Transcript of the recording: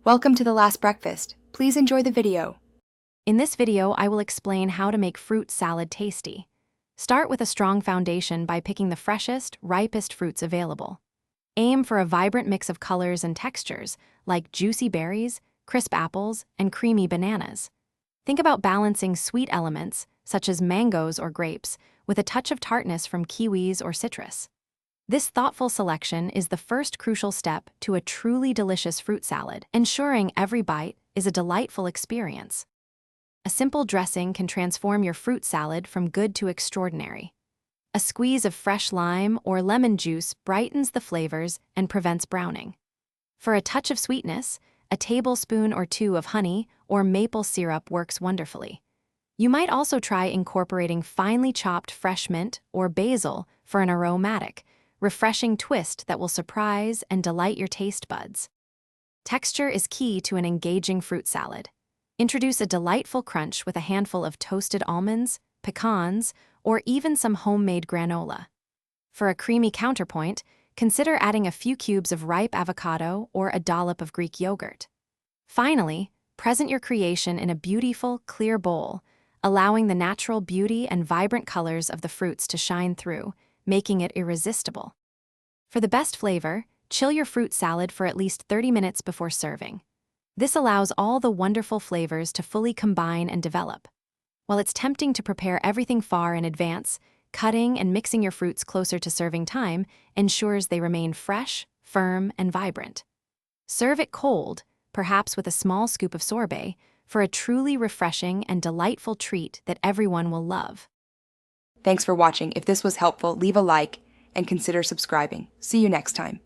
Welcome to the last breakfast. Please enjoy the video. In this video, I will explain how to make fruit salad tasty. Start with a strong foundation by picking the freshest, ripest fruits available. Aim for a vibrant mix of colors and textures, like juicy berries, crisp apples, and creamy bananas. Think about balancing sweet elements, such as mangoes or grapes, with a touch of tartness from kiwis or citrus. This thoughtful selection is the first crucial step to a truly delicious fruit salad, ensuring every bite is a delightful experience. A simple dressing can transform your fruit salad from good to extraordinary. A squeeze of fresh lime or lemon juice brightens the flavors and prevents browning. For a touch of sweetness, a tablespoon or two of honey or maple syrup works wonderfully. You might also try incorporating finely chopped fresh mint or basil for an aromatic, refreshing twist that will surprise and delight your taste buds. Texture is key to an engaging fruit salad. Introduce a delightful crunch with a handful of toasted almonds, pecans, or even some homemade granola. For a creamy counterpoint, consider adding a few cubes of ripe avocado or a dollop of Greek yogurt. Finally, present your creation in a beautiful, clear bowl, allowing the natural beauty and vibrant colors of the fruits to shine through, making it irresistible. For the best flavor, chill your fruit salad for at least 30 minutes before serving. This allows all the wonderful flavors to fully combine and develop. While it's tempting to prepare everything far in advance, cutting and mixing your fruits closer to serving time ensures they remain fresh, firm, and vibrant. Serve it cold, perhaps with a small scoop of sorbet, for a truly refreshing and delightful treat that everyone will love. Thanks for watching. If this was helpful, leave a like and consider subscribing. See you next time.